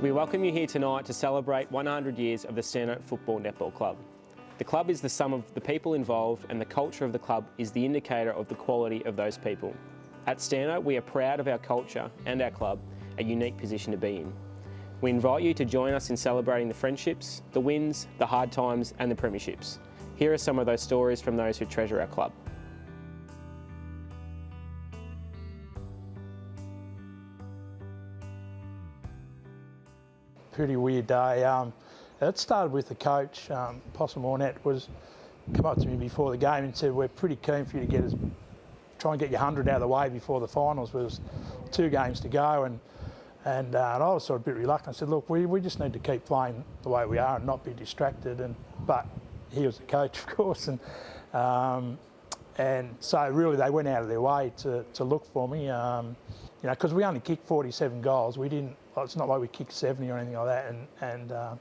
We welcome you here tonight to celebrate 100 years of the Stanhope Football Netball Club. The club is the sum of the people involved, and the culture of the club is the indicator of the quality of those people. At Stanhope, we are proud of our culture and our club, a unique position to be in. We invite you to join us in celebrating the friendships, the wins, the hard times and the premierships. Here are some of those stories from those who treasure our club. Pretty weird day. It started with the coach, Possum Ornette, was come up to me before the game and said, "We're pretty keen for you to try and get your 100 out of the way before the finals." There was 2 games to go, and I was sort of a bit reluctant. I said, "Look, we just need to keep playing the way we are and not be distracted." But he was the coach, of course, and so really they went out of their way to look for me. You know, because we only kicked 47 goals. We didn't. It's not like we kicked 70 or anything like that, and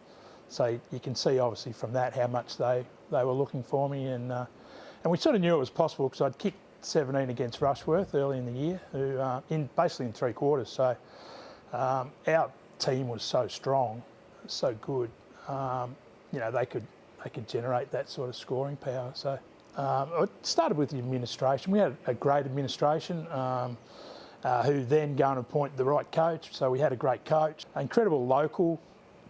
so you can see obviously from that how much they were looking for me, and we sort of knew it was possible because I'd kicked 17 against Rushworth early in the year, who basically in 3 quarters. So our team was so strong, so good. You know, they could generate that sort of scoring power. So it started with the administration. We had a great administration. Who then go and appoint the right coach. So we had a great coach, incredible local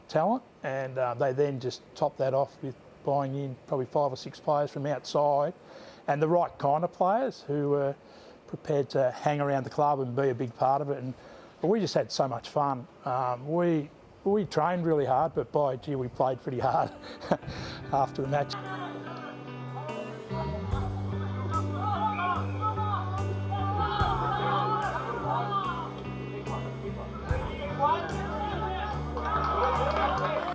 talent, and they then just topped that off with buying in probably 5 or 6 players from outside, and the right kind of players who were prepared to hang around the club and be a big part of it. And we just had so much fun. We trained really hard, but by gee, we played pretty hard after the match.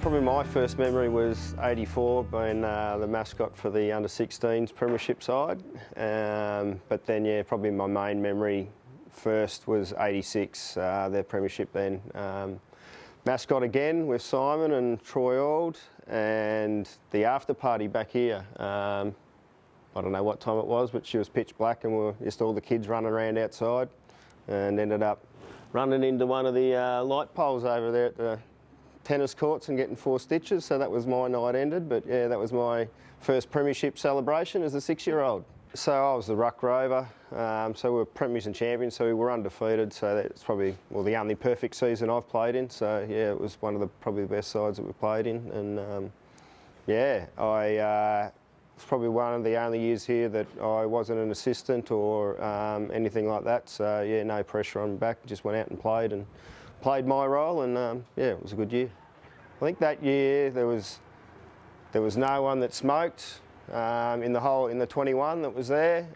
Probably my first memory was '84, being the mascot for the under-16s premiership side. But then, yeah, probably my main memory first was '86, their premiership then. Mascot again with Simon and Troy Auld, and the after party back here. I don't know what time it was, but she was pitch black, and we were just all the kids running around outside, and ended up running into one of the light poles over there at the tennis courts and getting 4 stitches, so that was my night ended. But yeah, that was my first premiership celebration as a 6-year-old. So I was the ruck rover, so we were premiers and champions, so we were undefeated, so that's probably, well, the only perfect season I've played in. So yeah, it was one of the probably the best sides that we played in, and yeah, it's probably one of the only years here that I wasn't an assistant or anything like that. So yeah, no pressure on my back, just went out and played my role, and yeah, it was a good year. I think that year there was no one that smoked in the 21 that was there.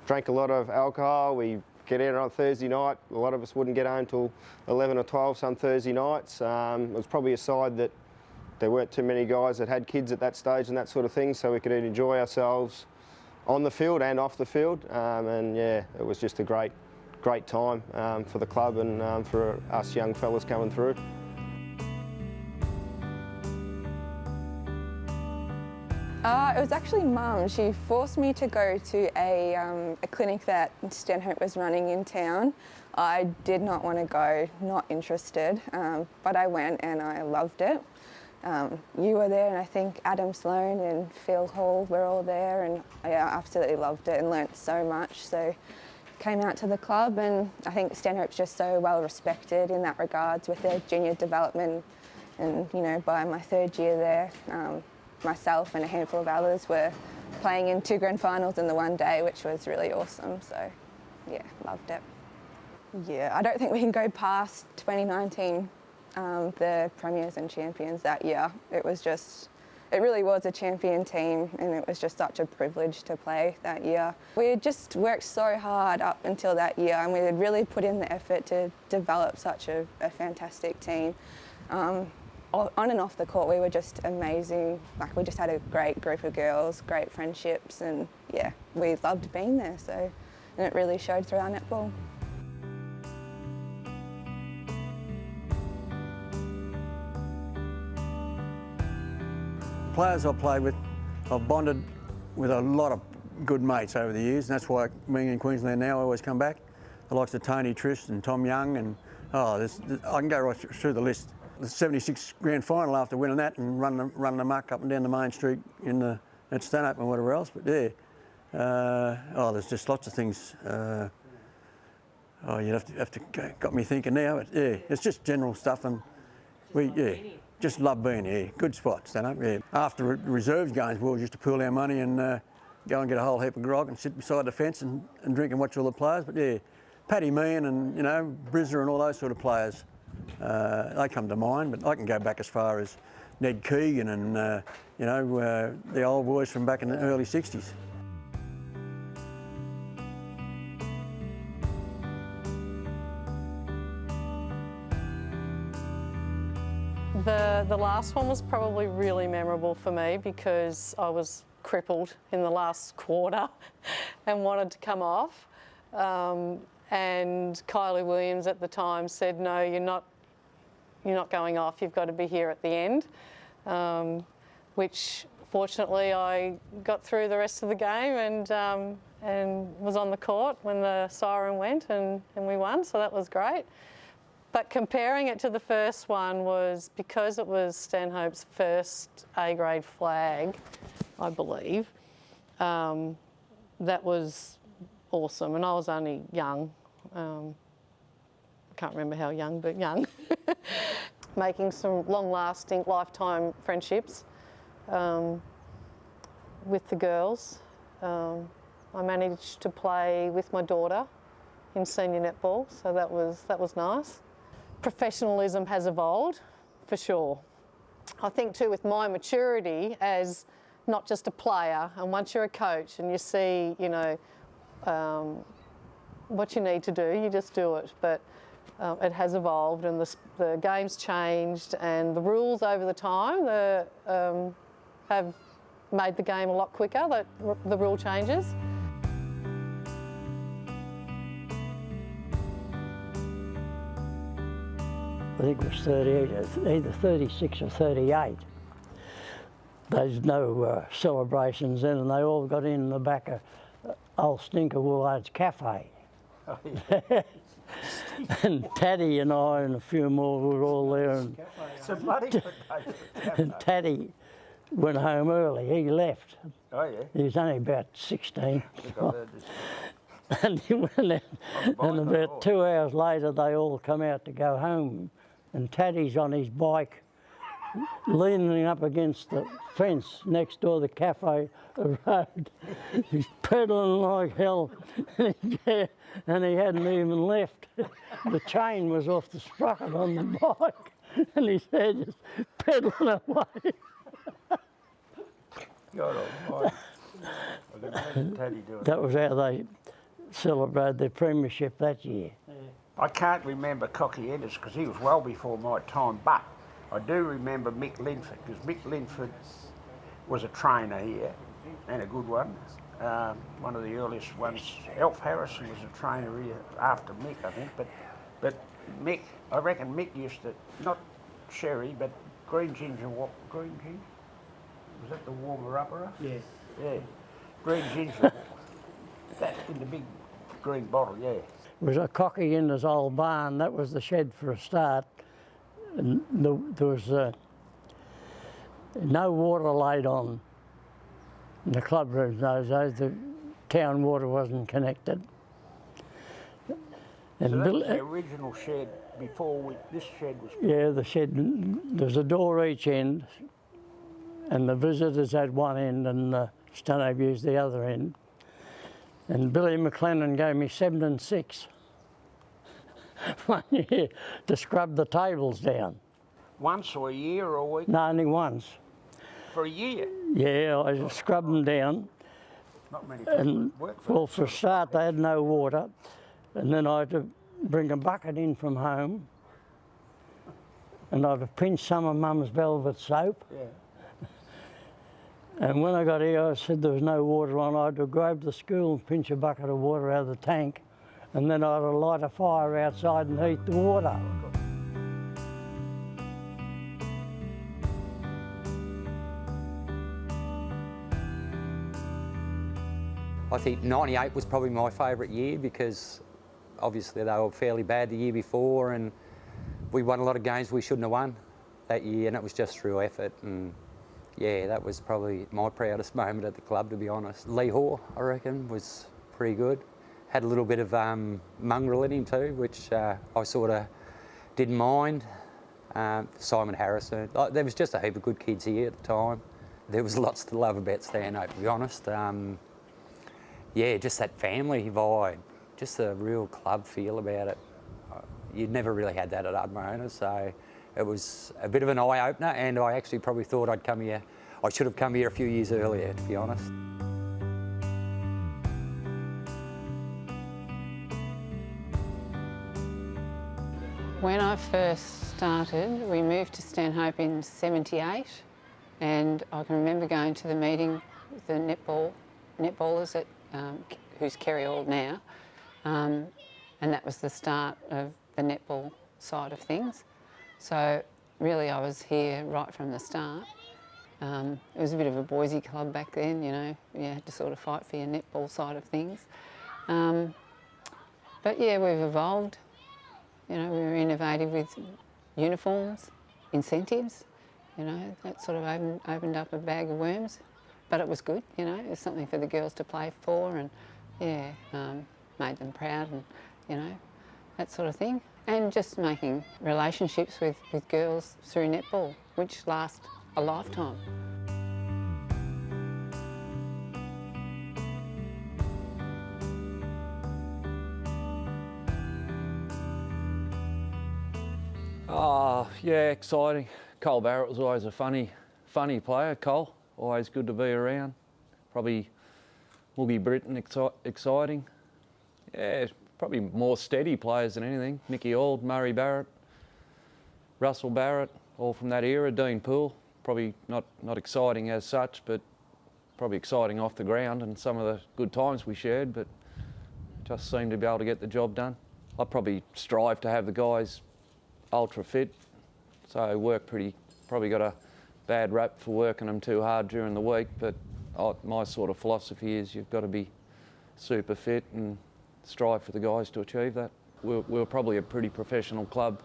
Drank a lot of alcohol. We get out on Thursday night. A lot of us wouldn't get home till 11 or 12 some Thursday nights. It was probably a side that there weren't too many guys that had kids at that stage and that sort of thing, so we could enjoy ourselves on the field and off the field. And yeah, it was just a great time for the club and for us young fellas coming through. It was actually Mum. She forced me to go to a clinic that Stanhope was running in town. I did not want to go, not interested, but I went and I loved it. You were there, and I think Adam Sloan and Phil Hall were all there, and I absolutely loved it and learnt so much. So came out to the club, and I think Stanhope's just so well respected in that regards with their junior development. And you know, by my 3rd year there, myself and a handful of others were playing in 2 grand finals in the one day, which was really awesome. So yeah, loved it. Yeah, I don't think we can go past 2019, the premiers and champions that year. It really was a champion team, and it was just such a privilege to play that year. We had just worked so hard up until that year, and we had really put in the effort to develop such a fantastic team. On and off the court, we were just amazing. Like, we just had a great group of girls, great friendships, and yeah, we loved being there. So, and it really showed through our netball. Players I've played with, I've bonded with a lot of good mates over the years, and that's why being in Queensland now, I always come back. The likes of Tony Trist and Tom Young and Oh, I can go right through the list. The 76 grand final after winning that and running the muck up and down the main street at Stanhope and whatever else, but yeah. Oh, there's just lots of things. Oh, you'd have to got me thinking now, but yeah, it's just general stuff, and just love being here. Good spot, Stanhope, yeah. After reserves games, we used to pool our money and go and get a whole heap of grog and sit beside the fence and drink and watch all the players, but yeah, Paddy Meehan and, you know, Brizzer and all those sort of players, they come to mind, but I can go back as far as Ned Keegan and, you know, the old boys from back in the early 60s. The last one was probably really memorable for me because I was crippled in the last quarter and wanted to come off. And Kylie Williams at the time said, no, you're not going off, you've got to be here at the end. Which fortunately I got through the rest of the game and was on the court when the siren went and we won, so that was great. But comparing it to the first one was because it was Stanhope's first A-grade flag, I believe. That was awesome, and I was only young. I can't remember how young, but young. Making some long-lasting, lifetime friendships with the girls. I managed to play with my daughter in senior netball, so that was nice. Professionalism has evolved, for sure. I think too with my maturity as not just a player, and once you're a coach and you see, you know, what you need to do, you just do it. But it has evolved and the game's changed and the rules over the time have made the game a lot quicker, the rule changes. I think it was 38, either 36 or 38. There's no celebrations then, and they all got in the back of old Stinker Woolhards Cafe. Oh, yeah. And Taddy and I and a few more were all there, and Taddy went home early. He left. Oh yeah. He was only about 16. And he went out, and about 2 hours later they all come out to go home, and Taddy's on his bike leaning up against the fence next door, the cafe, the road. He's pedalling like hell, and he hadn't even left. The chain was off the sprocket on the bike, and his head just pedaling away. God almighty. I can imagine Taddy doing That was how they celebrated their premiership that year. Yeah. I can't remember Cocky Ennis because he was well before my time, but I do remember Mick Linford, because Mick Linford was a trainer here, and a good one. One of the earliest ones. Alf Harrison was a trainer here after Mick, I think. But Mick, I reckon Mick used to, not sherry, but green ginger. Green ginger? Was that the warmer-upper? Yeah. Yeah. Green ginger. That in the big green bottle, yeah. It was a cocky in his old barn. That was the shed for a start. And there was no water laid on in the club rooms those days. The town water wasn't connected. And so that was the original shed before this shed was built? Yeah, the shed, there's a door each end, and the visitors had one end and Stanhope used the other end. And Billy McLennan gave me 7 and 6 one year to scrub the tables down. Once or a year or a week? No, only once. For a year? Yeah, I just scrubbed them down. Not many people work for Well, for a start, they had no water, and then I had to bring a bucket in from home, and I'd have pinched some of Mum's velvet soap. Yeah. And when I got here, I said there was no water on. I had to grab the school and pinch a bucket of water out of the tank, and then I had to light a fire outside and heat the water. I think '98 was probably my favourite year because obviously they were fairly bad the year before, and we won a lot of games we shouldn't have won that year, and it was just through effort. And yeah, that was probably my proudest moment at the club, to be honest. Lee Hoare, I reckon, was pretty good. Had a little bit of mongrel in him too, which I sort of didn't mind. Simon Harrison. There was just a heap of good kids here at the time. There was lots to love about Stanhope, to be honest. Yeah, just that family vibe, just a real club feel about it. You'd never really had that at Ardmore, so it was a bit of an eye-opener, and I actually probably thought I'd come here. I should have come here a few years earlier, to be honest. When I first started, we moved to Stanhope in '78, and I can remember going to the meeting with the netballers at who's Kerry Hall now, and that was the start of the netball side of things. So really I was here right from the start. It was a bit of a boysy club back then, you know, you had to sort of fight for your netball side of things. But yeah, we've evolved. You know, we were innovative with uniforms, incentives, you know, that sort of opened up a bag of worms. But it was good, you know, it was something for the girls to play for, and yeah, made them proud, and you know, that sort of thing. And just making relationships with girls through netball, which last a lifetime. Oh, yeah, exciting. Cole Barrett was always a funny player, Cole. Always good to be around. Probably Moogie Britton, exciting. Yeah, probably more steady players than anything. Mickey Auld, Murray Barrett, Russell Barrett, all from that era. Dean Poole, probably not exciting as such, but probably exciting off the ground and some of the good times we shared, but just seemed to be able to get the job done. I probably strive to have the guys ultra fit, so I probably got a bad rap for working them too hard during the week, but my sort of philosophy is you've got to be super fit and strive for the guys to achieve that. We're probably a pretty professional club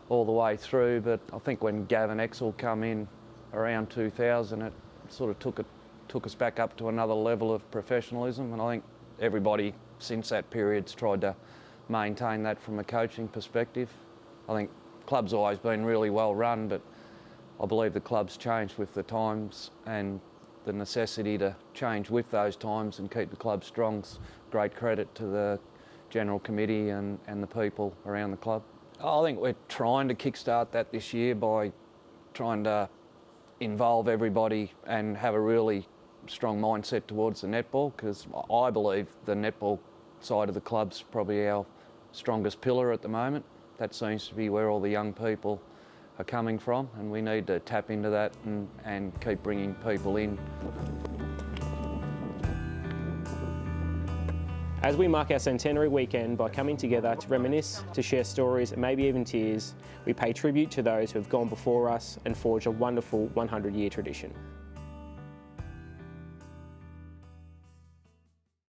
all the way through, but I think when Gavin Exel come in around 2000, it sort of took us back up to another level of professionalism, and I think everybody since that period's tried to maintain that from a coaching perspective. I think club's always been really well run, but I believe the club's changed with the times, and the necessity to change with those times and keep the club strong's great credit to the general committee and the people around the club. I think we're trying to kickstart that this year by trying to involve everybody and have a really strong mindset towards the netball, because I believe the netball side of the club's probably our strongest pillar at the moment. That seems to be where all the young people are coming from, and we need to tap into that and keep bringing people in. As we mark our centenary weekend by coming together to reminisce, to share stories and maybe even tears, we pay tribute to those who have gone before us and forged a wonderful 100-year tradition.